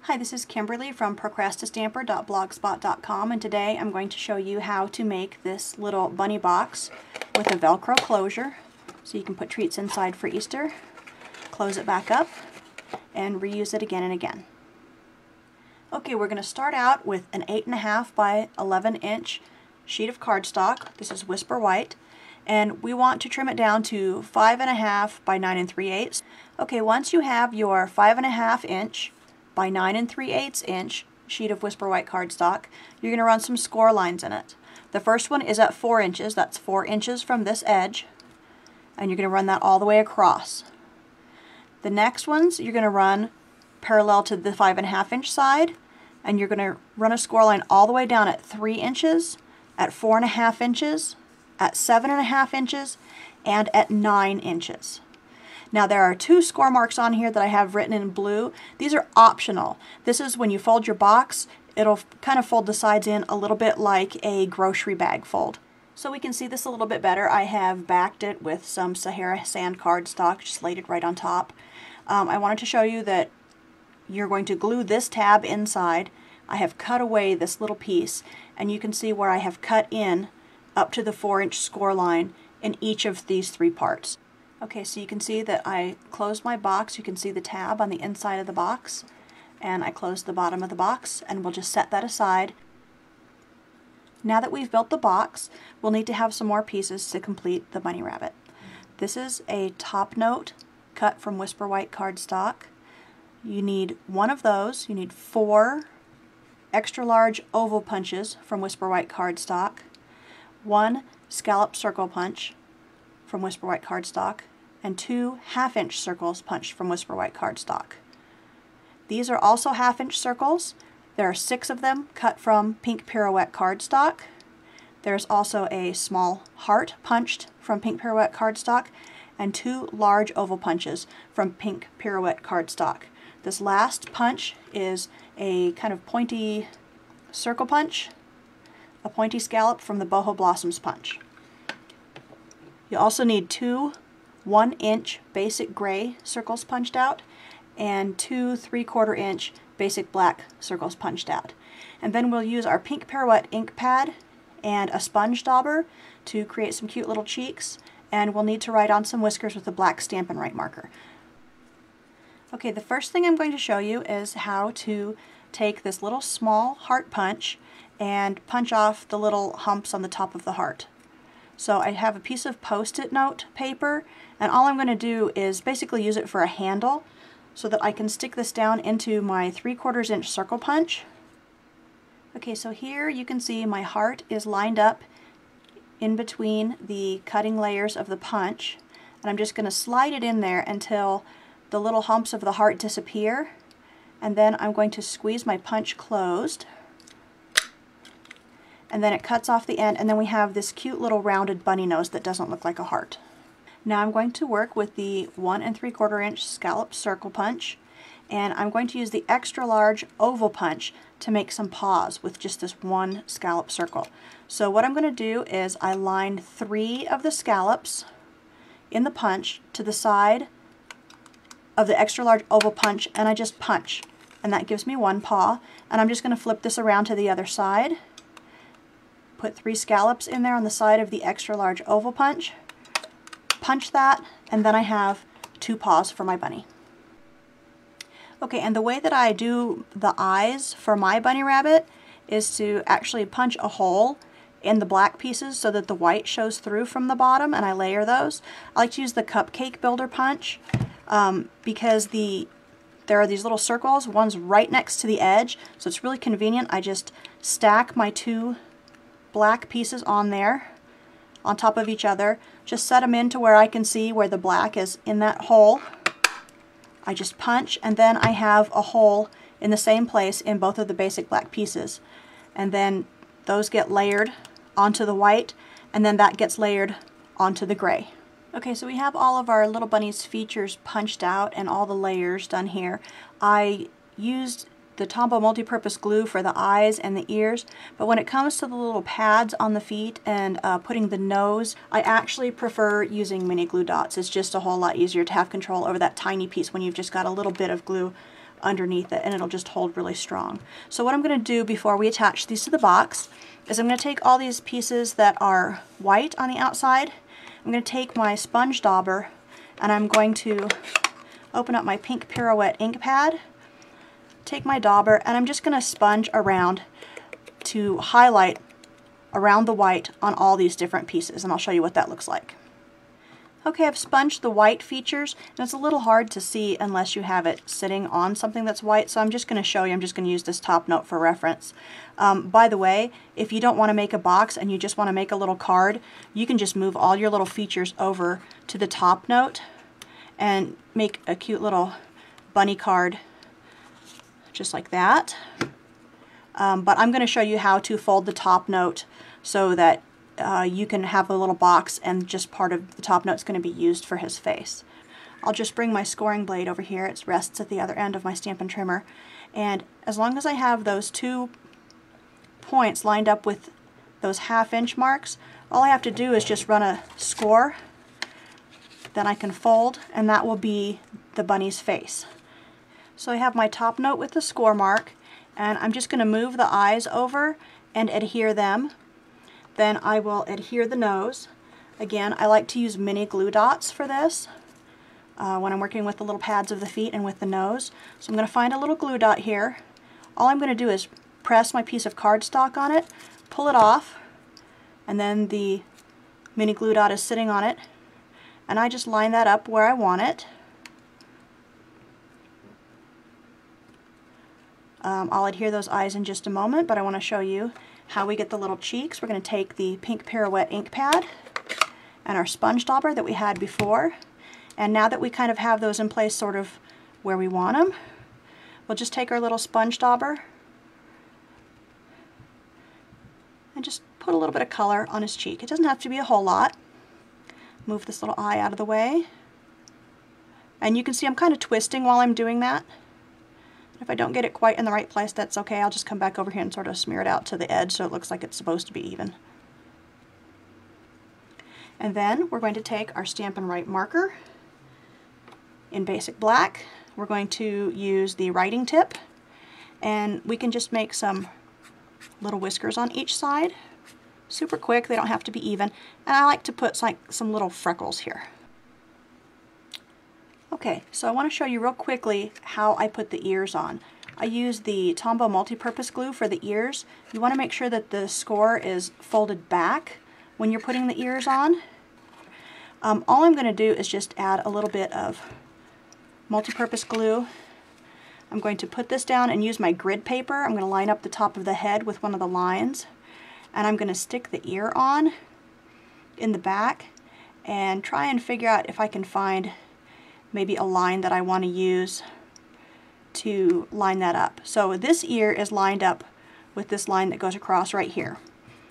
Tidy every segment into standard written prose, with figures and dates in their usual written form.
Hi, this is Kimberly from procrastistamper.blogspot.com, and today I'm going to show you how to make this little bunny box with a Velcro closure. So you can put treats inside for Easter, close it back up, and reuse it again and again. Okay, we're going to start out with an 8.5 by 11 inch sheet of cardstock. This is Whisper White, and we want to trim it down to 5.5 by 9 3/8. Okay, once you have your 5.5 inch by 9 3/8 inch sheet of Whisper White cardstock, you're going to run some score lines in it. The first one is at 4 inches. That's 4 inches from this edge, and you're going to run that all the way across. The next ones you're going to run parallel to the 5.5 inch side, and you're going to run a score line all the way down at 3 inches, at 4.5 inches, at 7.5 inches, and at 9 inches. Now there are 2 score marks on here that I have written in blue. These are optional. This is when you fold your box, it'll kind of fold the sides in a little bit like a grocery bag fold. So we can see this a little bit better. I have backed it with some Sahara sand cardstock, just laid it right on top. I wanted to show you that you're going to glue this tab inside. I have cut away this little piece, and you can see where I have cut in up to the 4 inch score line in each of these 3 parts. Okay, so you can see that I closed my box. You can see the tab on the inside of the box, and I closed the bottom of the box, and we'll just set that aside. Now that we've built the box, we'll need to have some more pieces to complete the bunny rabbit. This is a top note cut from Whisper White cardstock. You need 1 of those. You need 4 extra large oval punches from Whisper White cardstock, 1 scallop circle punch from Whisper White cardstock, and 2 half-inch circles punched from Whisper White cardstock. These are also half-inch circles. There are 6 of them cut from pink Pirouette cardstock. There's also a small heart punched from pink Pirouette cardstock, and 2 large oval punches from pink Pirouette cardstock. This last punch is a kind of pointy circle punch, a pointy scallop from the Boho Blossoms punch. You also need 2 1-inch basic gray circles punched out and 2 3/4 inch basic black circles punched out. And then we'll use our pink Pirouette ink pad and a sponge dauber to create some cute little cheeks, and we'll need to write on some whiskers with a black Stampin' Write marker. Okay, the first thing I'm going to show you is how to take this little small heart punch and punch off the little humps on the top of the heart. So I have a piece of Post-it note paper, and all I'm going to do is basically use it for a handle so that I can stick this down into my 3/4 inch circle punch. Okay, so here you can see my heart is lined up in between the cutting layers of the punch, and I'm just going to slide it in there until the little humps of the heart disappear, and then I'm going to squeeze my punch closed, and then it cuts off the end, and then we have this cute little rounded bunny nose that doesn't look like a heart. Now I'm going to work with the 1 3/4 inch scallop circle punch, and I'm going to use the extra large oval punch to make some paws with just this 1 scallop circle. So what I'm going to do is I line 3 of the scallops in the punch to the side of the extra large oval punch, and I just punch, and that gives me 1 paw. And I'm just going to flip this around to the other side, put 3 scallops in there on the side of the extra large oval punch, punch that, and then I have 2 paws for my bunny. Okay, and the way that I do the eyes for my bunny rabbit is to actually punch a hole in the black pieces so that the white shows through from the bottom, and I layer those. I like to use the Cupcake builder punch because there are these little circles, one's right next to the edge, so it's really convenient. I just stack my 2 black pieces on there on top of each other, just set them in to where I can see where the black is in that hole. I just punch, and then I have a hole in the same place in both of the basic black pieces, and then those get layered onto the white, and then that gets layered onto the gray. Okay, so we have all of our little bunny's features punched out and all the layers done here. I used the Tombow multi-purpose glue for the eyes and the ears, but when it comes to the little pads on the feet and putting the nose, I actually prefer using mini glue dots. It's just a whole lot easier to have control over that tiny piece when you've just got a little bit of glue underneath it, and it'll just hold really strong. So what I'm going to do before we attach these to the box is I'm going to take all these pieces that are white on the outside. I'm going to take my sponge dauber and I'm going to open up my pink Pirouette ink pad, take my dauber, and I'm just going to sponge around to highlight around the white on all these different pieces, and I'll show you what that looks like. Okay, I've sponged the white features, and it's a little hard to see unless you have it sitting on something that's white, so I'm just going to show you. I'm just going to use this top note for reference. By the way, if you don't want to make a box and you just want to make a little card, you can just move all your little features over to the top note and make a cute little bunny card just like that. But I'm going to show you how to fold the top note so that you can have a little box and just part of the top note is going to be used for his face. I'll just bring my scoring blade over here. It rests at the other end of my Stampin' Trimmer, and as long as I have those 2 points lined up with those 1/2 inch marks, all I have to do is just run a score, then I can fold, and that will be the bunny's face. So I have my top note with the score mark, and I'm just going to move the eyes over and adhere them. Then I will adhere the nose. Again, I like to use mini glue dots for this when I'm working with the little pads of the feet and with the nose. So I'm going to find a little glue dot here. All I'm going to do is press my piece of cardstock on it, pull it off, and then the mini glue dot is sitting on it, and I just line that up where I want it. I'll adhere those eyes in just a moment, but I want to show you how we get the little cheeks. We're going to take the pink Pirouette ink pad and our sponge dauber that we had before, and now that we kind of have those in place sort of where we want them, we'll just take our little sponge dauber and just put a little bit of color on his cheek. It doesn't have to be a whole lot. Move this little eye out of the way, and you can see I'm kind of twisting while I'm doing that. If I don't get it quite in the right place, that's okay. I'll just come back over here and sort of smear it out to the edge so it looks like it's supposed to be even. And then we're going to take our Stampin' Write marker in basic black. We're going to use the writing tip, and we can just make some little whiskers on each side. Super quick, they don't have to be even. And I like to put like some little freckles here. Okay, so I want to show you real quickly how I put the ears on. I use the Tombow Multipurpose glue for the ears. You want to make sure that the score is folded back when you're putting the ears on. All I'm going to do is just add a little bit of multipurpose glue. I'm going to put this down and use my grid paper. I'm going to line up the top of the head with one of the lines, and I'm going to stick the ear on in the back and try and figure out if I can find maybe a line that I want to use to line that up. So this ear is lined up with this line that goes across right here.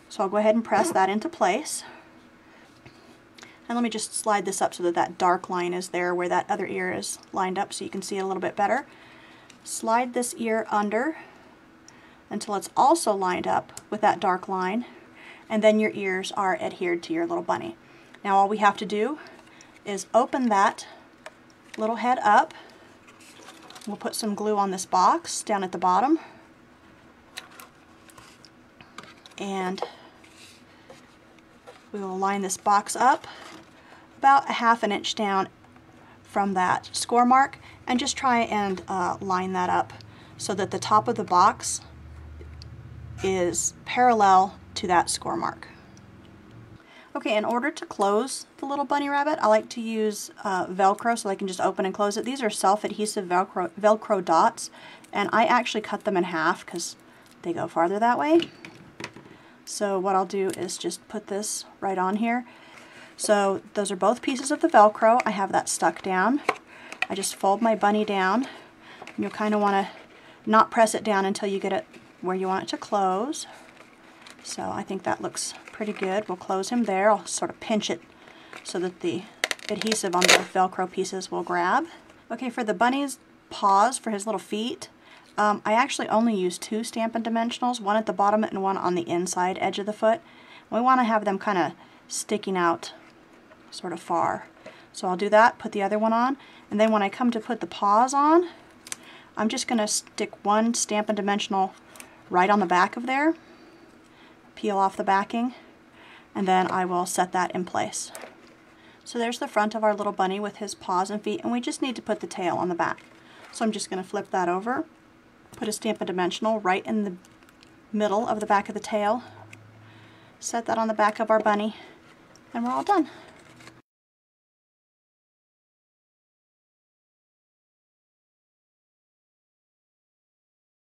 So I'll go ahead and press that into place. And let me just slide this up so that that dark line is there where that other ear is lined up so you can see it a little bit better. Slide this ear under until it's also lined up with that dark line, and then your ears are adhered to your little bunny. Now all we have to do is open that little head up. We'll put some glue on this box down at the bottom, and we will line this box up about a 1/2 inch down from that score mark, and just try and line that up so that the top of the box is parallel to that score mark. Okay, in order to close the little bunny rabbit, I like to use Velcro so I can just open and close it. These are self-adhesive Velcro dots, and I actually cut them in half because they go farther that way. So what I'll do is just put this right on here. So those are both pieces of the Velcro. I have that stuck down. I just fold my bunny down, and you'll kind of want to not press it down until you get it where you want it to close. So I think that looks pretty good. We'll close him there. I'll sort of pinch it so that the adhesive on the Velcro pieces will grab. Okay, for the bunny's paws, for his little feet, I actually only use 2 Stampin' Dimensionals, one at the bottom and one on the inside edge of the foot. We want to have them kind of sticking out sort of far. So I'll do that, put the other one on, and then when I come to put the paws on, I'm just going to stick one Stampin' Dimensional right on the back of there, peel off the backing, and then I will set that in place. So there's the front of our little bunny with his paws and feet, and we just need to put the tail on the back. So I'm just going to flip that over, put a Stampin' Dimensional right in the middle of the back of the tail, set that on the back of our bunny, and we're all done.